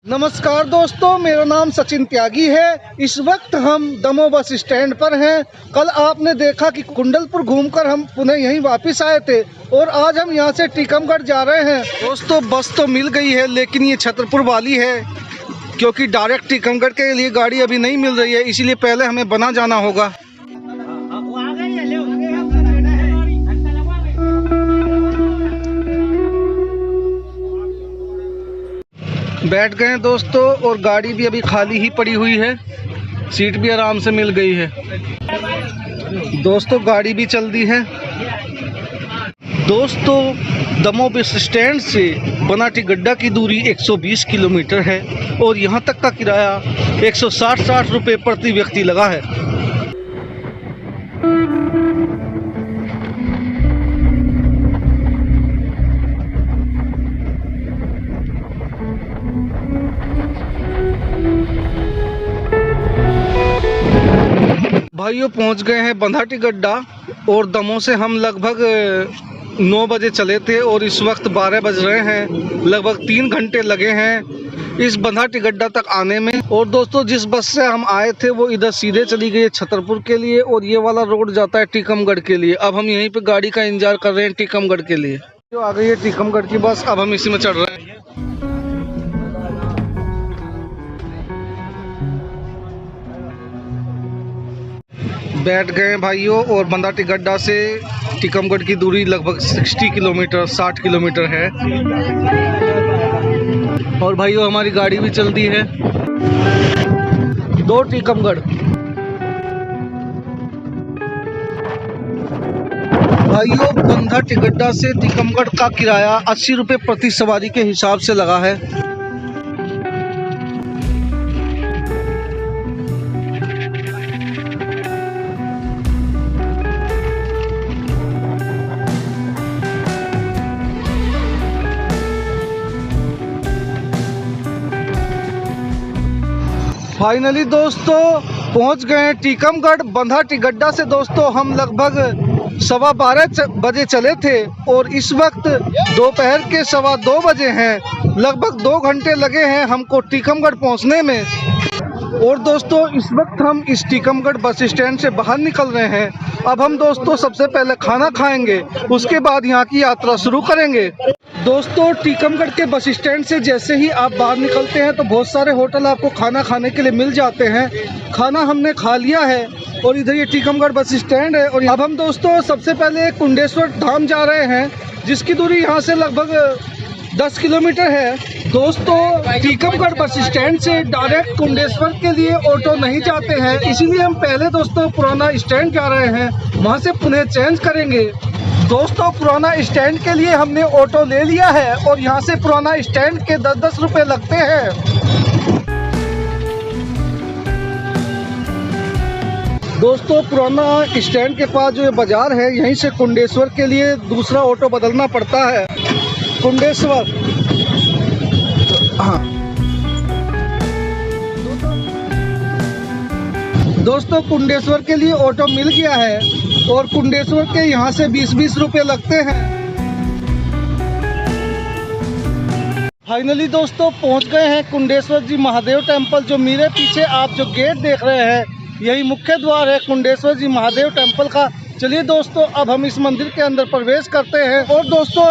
नमस्कार दोस्तों, मेरा नाम सचिन त्यागी है। इस वक्त हम दमोह बस स्टैंड पर हैं। कल आपने देखा कि कुंडलपुर घूमकर हम पुनः यहीं वापस आए थे और आज हम यहां से टीकमगढ़ जा रहे हैं। दोस्तों बस तो मिल गई है, लेकिन ये छतरपुर वाली है क्योंकि डायरेक्ट टीकमगढ़ के लिए गाड़ी अभी नहीं मिल रही है, इसीलिए पहले हमें बना जाना होगा। बैठ गए दोस्तों और गाड़ी भी अभी खाली ही पड़ी हुई है, सीट भी आराम से मिल गई है। दोस्तों गाड़ी भी चल दी है। दोस्तों दमोह बस स्टैंड से बनाटीगड्ढा की दूरी 120 किलोमीटर है और यहाँ तक का किराया 160 रुपये प्रति व्यक्ति लगा है। भाइयों पहुंच गए हैं बनाटीगड्ढा और दमोह से हम लगभग 9 बजे चले थे और इस वक्त 12 बज रहे हैं। लगभग 3 घंटे लगे हैं इस बनाटीगड्ढा तक आने में। और दोस्तों जिस बस से हम आए थे वो इधर सीधे चली गई है छतरपुर के लिए और ये वाला रोड जाता है टीकमगढ़ के लिए। अब हम यहीं पे गाड़ी का इंतजार कर रहे हैं टीकमगढ़ के लिए। जो आ गई है टीकमगढ़ की बस, अब हम इसी में चढ़ रहे हैं। बैठ गए भाइयों और बनाटीगड्ढा से टीकमगढ़ की दूरी लगभग 60 किलोमीटर है। और भाइयों हमारी गाड़ी भी चलती है। 2 टीकमगढ़। भाइयों बनाटीगड्ढा से टीकमगढ़ का किराया 80 रुपये प्रति सवारी के हिसाब से लगा है। फाइनली दोस्तों पहुंच गए हैं टीकमगढ़। बनाटीगड्ढा से दोस्तों हम लगभग 12:15 बजे चले थे और इस वक्त दोपहर के 2:15 बजे हैं। लगभग 2 घंटे लगे हैं हमको टीकमगढ़ पहुंचने में। और दोस्तों इस वक्त हम इस टीकमगढ़ बस स्टैंड से बाहर निकल रहे हैं। अब हम दोस्तों सबसे पहले खाना खाएंगे, उसके बाद यहाँ की यात्रा शुरू करेंगे। दोस्तों टीकमगढ़ के बस स्टैंड से जैसे ही आप बाहर निकलते हैं तो बहुत सारे होटल आपको खाना खाने के लिए मिल जाते हैं। खाना हमने खा लिया है और इधर ये टीकमगढ़ बस स्टैंड है। और अब हम दोस्तों सबसे पहले कुंडेश्वर धाम जा रहे हैं, जिसकी दूरी यहाँ से लगभग 10 किलोमीटर है। दोस्तों टीकमगढ़ बस स्टैंड से डायरेक्ट कुंडेश्वर के लिए ऑटो नहीं जाते हैं, इसीलिए हम पहले दोस्तों पुराना स्टैंड जा रहे हैं, वहाँ से पुनः चेंज करेंगे। दोस्तों पुराना स्टैंड के लिए हमने ऑटो ले लिया है और यहाँ से पुराना स्टैंड के 10-10 रुपये लगते हैं। दोस्तों पुराना स्टैंड के पास जो ये बाजार है, यहीं से कुंडेश्वर के लिए दूसरा ऑटो बदलना पड़ता है। कुंडेश्वर हाँ दोस्तों कुंडेश्वर के लिए ऑटो मिल गया है और कुंडेश्वर के यहाँ से 20-20 रुपये लगते हैं। फाइनली दोस्तों पहुँच गए हैं कुंडेश्वर जी महादेव टेम्पल। जो मेरे पीछे आप जो गेट देख रहे हैं, यही मुख्य द्वार है कुंडेश्वर जी महादेव टेम्पल का। चलिए दोस्तों अब हम इस मंदिर के अंदर प्रवेश करते हैं। और दोस्तों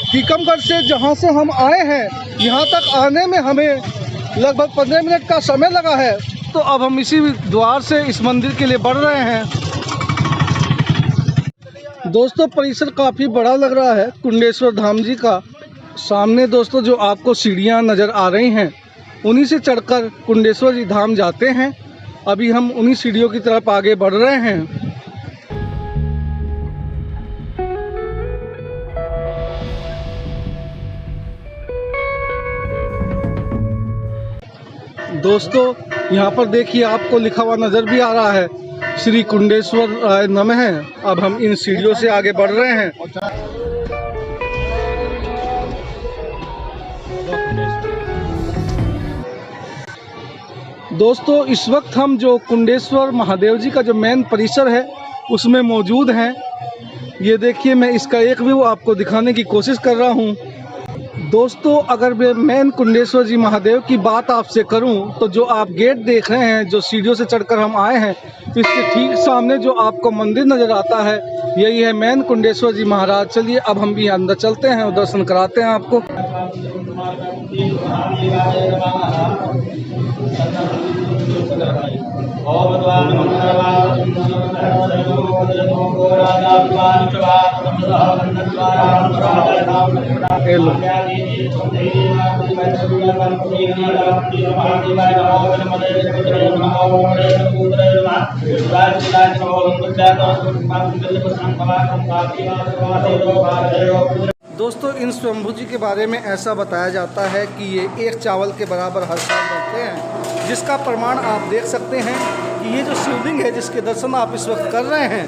टीकमगढ़ से जहां से हम आए हैं, यहां तक आने में हमें लगभग 15 मिनट का समय लगा है। तो अब हम इसी द्वार से इस मंदिर के लिए बढ़ रहे हैं। दोस्तों परिसर काफ़ी बड़ा लग रहा है कुंडेश्वर धाम जी का। सामने दोस्तों जो आपको सीढ़ियां नज़र आ रही हैं, उन्हीं से चढ़कर कुंडेश्वर जी धाम जाते हैं। अभी हम उन्हीं सीढ़ियों की तरफ आगे बढ़ रहे हैं। दोस्तों यहाँ पर देखिए आपको लिखा हुआ नज़र भी आ रहा है, श्री कुंडेश्वर राय नमः। अब हम इन सीढ़ियों से आगे बढ़ रहे हैं। दोस्तों इस वक्त हम जो कुंडेश्वर महादेव जी का जो मेन परिसर है उसमें मौजूद हैं। ये देखिए मैं इसका एक व्यू आपको दिखाने की कोशिश कर रहा हूँ। दोस्तों अगर मैं मेन कुंडेश्वर जी महादेव की बात आपसे करूं तो जो आप गेट देख रहे हैं, जो सीढ़ियों से चढ़कर हम आए हैं, इसके ठीक सामने जो आपको मंदिर नज़र आता है यही है मेन कुंडेश्वर जी महाराज। चलिए अब हम भी अंदर चलते हैं और दर्शन कराते हैं आपको। दोस्तों इन स्वयंभू जी के बारे में ऐसा बताया जाता है कि ये एक चावल के बराबर हर साल बनते हैं, जिसका प्रमाण आप देख सकते हैं कि ये जो शिवलिंग है जिसके दर्शन आप इस वक्त कर रहे हैं,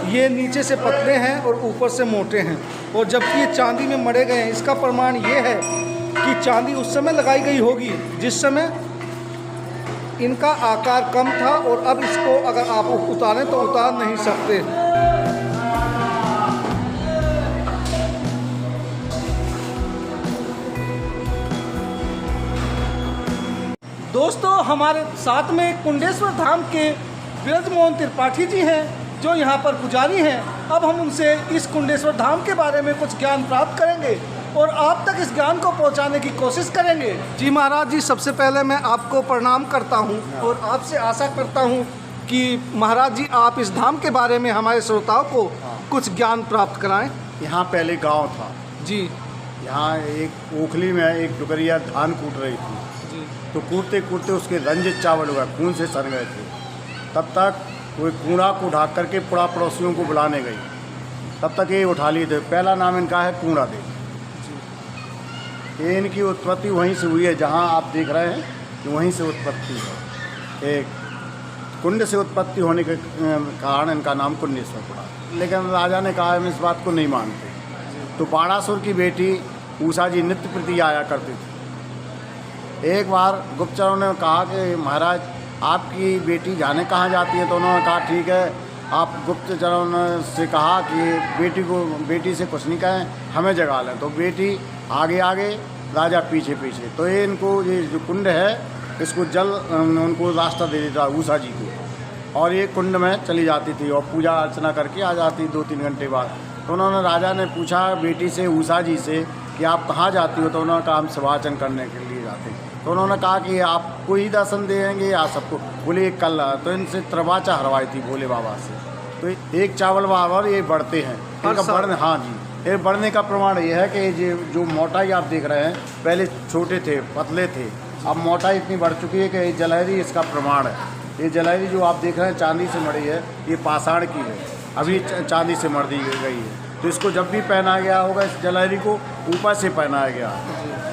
ये नीचे से पतले हैं और ऊपर से मोटे हैं, और जबकि ये चांदी में मढ़े गए हैं। इसका प्रमाण ये है कि चांदी उस समय लगाई गई होगी जिस समय इनका आकार कम था, और अब इसको अगर आप उतारें तो उतार नहीं सकते। दोस्तों हमारे साथ में कुंडेश्वर धाम के ब्रजमोहन त्रिपाठी जी हैं जो यहाँ पर पुजारी हैं। अब हम उनसे इस कुंडेश्वर धाम के बारे में कुछ ज्ञान प्राप्त करेंगे और आप तक इस ज्ञान को पहुँचाने की कोशिश करेंगे। जी महाराज जी, सबसे पहले मैं आपको प्रणाम करता हूँ और आपसे आशा करता हूँ कि महाराज जी आप इस धाम के बारे में हमारे श्रोताओं को कुछ ज्ञान प्राप्त कराएँ। यहाँ पहले गांव था जी। यहाँ एक ओखली में एक डुगरिया धान कूट रही थी, तो कूटते कूटते उसके रंजित चावल हुआ, खून से सड़ गए थे। तब तक वो कूड़ा को ढाक करके पुड़ा पड़ोसियों को बुलाने गई, तब तक ये उठा लिए थे। पहला नाम इनका है कूड़ा देव। ये इनकी उत्पत्ति वहीं से हुई है जहाँ आप देख रहे हैं कि वहीं से उत्पत्ति है। एक कुंड से उत्पत्ति होने के कारण इनका नाम कुंडेश्वर पड़ा। लेकिन राजा ने कहा हम इस बात को नहीं मानते, तो बाणासुर की बेटी उषा जी नित्य प्रति आया करती थी। एक बार गुप्तचरों ने कहा कि महाराज आपकी बेटी जाने कहाँ जाती है, तो उन्होंने कहा ठीक है। आप गुप्तचरों ने से कहा कि बेटी से कुछ नहीं कहें, हमें जगा लें। तो बेटी आगे आगे, राजा पीछे पीछे। तो ये इनको ये जो कुंड है इसको जल उनको रास्ता दे देता उषा जी को, और ये कुंड में चली जाती थी और पूजा अर्चना करके आ जाती 2-3 घंटे बाद। तो उन्होंने राजा ने पूछा बेटी से उषा जी से कि आप कहाँ जाती हो, तो उन्होंने कहा हम सेवाचन करने के लिए जाते हैं। तो उन्होंने कहा कि आपको ही दर्शन देंगे या सबको? बोले कल। तो इनसे त्रवाचा हरवाई थी भोले बाबा से। तो एक चावल बराबर ये बढ़ते हैं इनका बढ़ने। हाँ जी, ये बढ़ने का प्रमाण ये है कि जो मोटाई आप देख रहे हैं, पहले छोटे थे पतले थे, अब मोटाई इतनी बढ़ चुकी है कि ये जलहरी इसका प्रमाण है। ये जलहरी जो आप देख रहे हैं चांदी से मढ़ी है, ये पाषाण की है, अभी चांदी से मढ़ दी गई है। तो इसको जब भी पहनाया गया होगा इस जलहरी को ऊपर से पहनाया गया,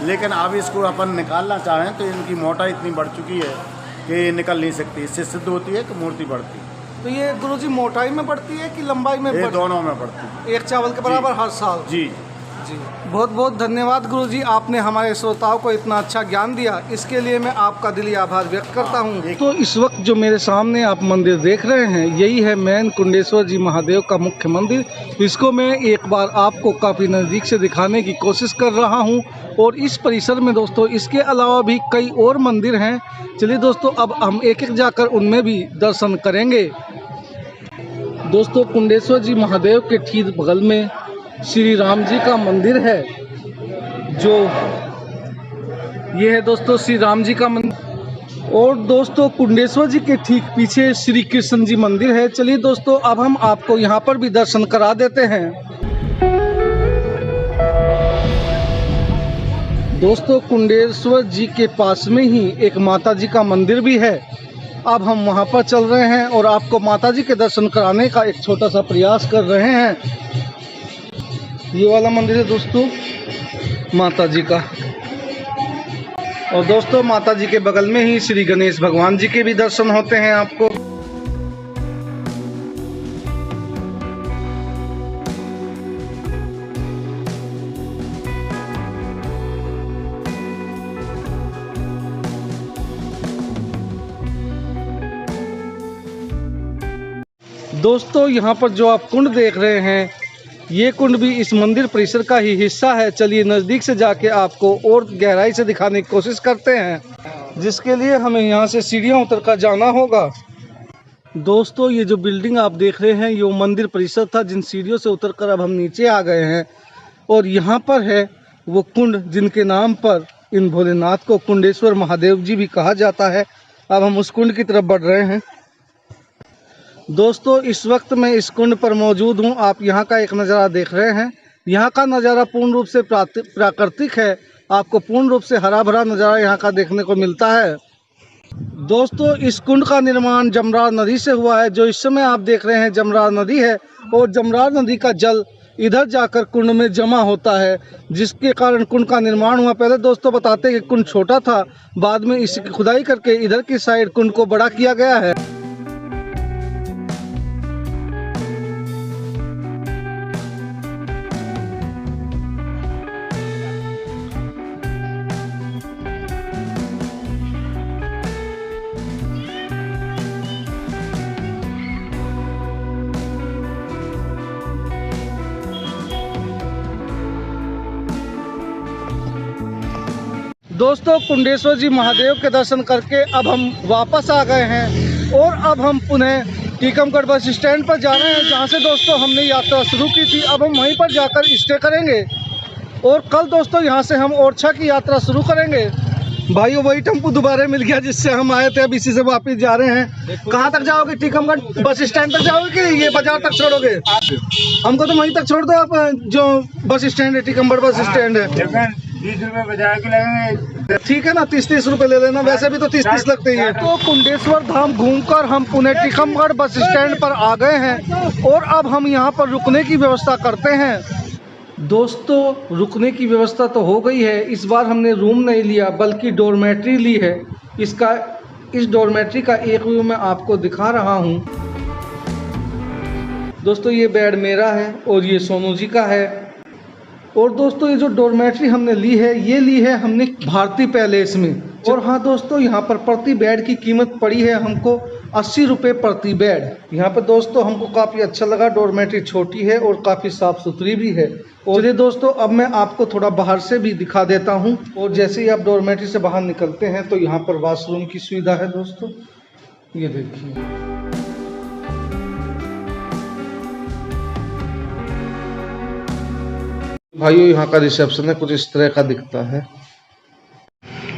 लेकिन अब इसको अपन निकालना चाहें तो इनकी मोटाई इतनी बढ़ चुकी है कि ये निकल नहीं सकती। इससे सिद्ध होती है कि मूर्ति बढ़ती। तो ये गुरुजी मोटाई में बढ़ती है कि लंबाई में? ये दोनों में बढ़ती है, एक चावल के बराबर हर साल। जी जी, बहुत बहुत धन्यवाद गुरुजी, आपने हमारे श्रोताओं को इतना अच्छा ज्ञान दिया, इसके लिए मैं आपका दिली आभार व्यक्त करता हूँ। तो इस वक्त जो मेरे सामने आप मंदिर देख रहे हैं यही है मेन कुंडेश्वर जी महादेव का मुख्य मंदिर। इसको मैं एक बार आपको काफ़ी नज़दीक से दिखाने की कोशिश कर रहा हूँ, और इस परिसर में दोस्तों इसके अलावा भी कई और मंदिर हैं। चलिए दोस्तों अब हम एक एक जाकर उनमें भी दर्शन करेंगे। दोस्तों कुंडेश्वर जी महादेव के ठीक बगल में श्री राम जी का मंदिर है, जो ये है दोस्तों श्री राम जी का मंदिर। और दोस्तों कुंडेश्वर जी के ठीक पीछे श्री कृष्ण जी मंदिर है। चलिए दोस्तों अब हम आपको यहाँ पर भी दर्शन करा देते हैं। दोस्तों कुंडेश्वर जी के पास में ही एक माता जी का मंदिर भी है। अब हम वहाँ पर चल रहे हैं और आपको माता जी के दर्शन कराने का एक छोटा सा प्रयास कर रहे हैं। ये वाला मंदिर है दोस्तों माता जी का, और दोस्तों माता जी के बगल में ही श्री गणेश भगवान जी के भी दर्शन होते हैं आपको। दोस्तों यहाँ पर जो आप कुंड देख रहे हैं ये कुंड भी इस मंदिर परिसर का ही हिस्सा है। चलिए नज़दीक से जाके आपको और गहराई से दिखाने की कोशिश करते हैं, जिसके लिए हमें यहाँ से सीढ़ियाँ उतर कर जाना होगा। दोस्तों ये जो बिल्डिंग आप देख रहे हैं, ये वो मंदिर परिसर था, जिन सीढ़ियों से उतरकर अब हम नीचे आ गए हैं। और यहाँ पर है वो कुंड जिनके नाम पर इन भोलेनाथ को कुंडेश्वर महादेव जी भी कहा जाता है। अब हम उस कुंड की तरफ बढ़ रहे हैं। दोस्तों इस वक्त मैं इस कुंड पर मौजूद हूँ। आप यहाँ का एक नज़ारा देख रहे हैं। यहाँ का नज़ारा पूर्ण रूप से प्राकृतिक है। आपको पूर्ण रूप से हरा भरा नज़ारा यहाँ का देखने को मिलता है। दोस्तों इस कुंड का निर्माण जमरार नदी से हुआ है। जो इस समय आप देख रहे हैं जमरार नदी है, और जमरार नदी का जल इधर जाकर कुंड में जमा होता है, जिसके कारण कुंड का निर्माण हुआ। पहले दोस्तों बताते हैं कि कुंड छोटा था, बाद में इसकी खुदाई करके इधर की साइड कुंड को बड़ा किया गया है। दोस्तों कुंडेश्वर जी महादेव के दर्शन करके अब हम वापस आ गए हैं, और अब हम पुनः टीकमगढ़ बस स्टैंड पर जा रहे हैं, जहां से दोस्तों हमने यात्रा शुरू की थी। अब हम वहीं पर जाकर स्टे करेंगे, और कल दोस्तों यहां से हम ओरछा की यात्रा शुरू करेंगे। भाइयों वही टेम्पो दोबारा मिल गया जिससे हम आए थे, अब इसी से वापस जा रहे हैं। कहाँ तक जाओगे? टीकमगढ़ बस स्टैंड तक जाओगे कि ये बाजार तक छोड़ोगे? हमको तो वहीं तक छोड़ दो आप, जो बस स्टैंड है, टीकमगढ़ बस स्टैंड है। 30 रुपये बजा के लगेंगे। ठीक है ना, 30-30 रुपए ले लेना, वैसे भी तो 30-30 लगते ही है। तो कुंडेश्वर धाम घूमकर हम पुनः टीकमगढ़ बस स्टैंड पर आ गए हैं, और अब हम यहाँ पर रुकने की व्यवस्था करते हैं। दोस्तों रुकने की व्यवस्था तो हो गई है। इस बार हमने रूम नहीं लिया बल्कि डॉर्मेट्री ली है। इस डॉर्मेट्री का एक व्यू मैं आपको दिखा रहा हूँ। दोस्तों ये बेड मेरा है और ये सोनू जी का है। और दोस्तों ये जो डॉर्मेट्री हमने ली है, ये ली है हमने भारती पैलेस में। और हाँ दोस्तों यहाँ पर प्रति बेड की कीमत पड़ी है हमको 80 रुपये प्रति बेड। यहाँ पर दोस्तों हमको काफ़ी अच्छा लगा। डॉर्मेट्री छोटी है और काफ़ी साफ़ सुथरी भी है। और ये दोस्तों अब मैं आपको थोड़ा बाहर से भी दिखा देता हूँ। और जैसे ही आप डॉर्मेट्री से बाहर निकलते हैं तो यहाँ पर वॉशरूम की सुविधा है दोस्तों, ये देखिए। भाइयों यहाँ का रिसेप्शन है कुछ इस तरह का दिखता है।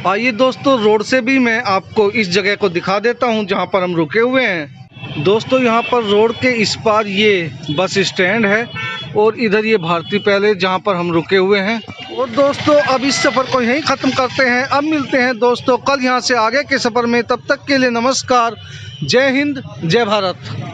आइए दोस्तों रोड से भी मैं आपको इस जगह को दिखा देता हूँ जहाँ पर हम रुके हुए हैं। दोस्तों यहाँ पर रोड के इस पार ये बस स्टैंड है, और इधर ये भारती पैलेस जहाँ पर हम रुके हुए हैं। और दोस्तों अब इस सफ़र को यहीं ख़त्म करते हैं। अब मिलते हैं दोस्तों कल यहाँ से आगे के सफ़र में। तब तक के लिए नमस्कार। जय हिंद, जय भारत।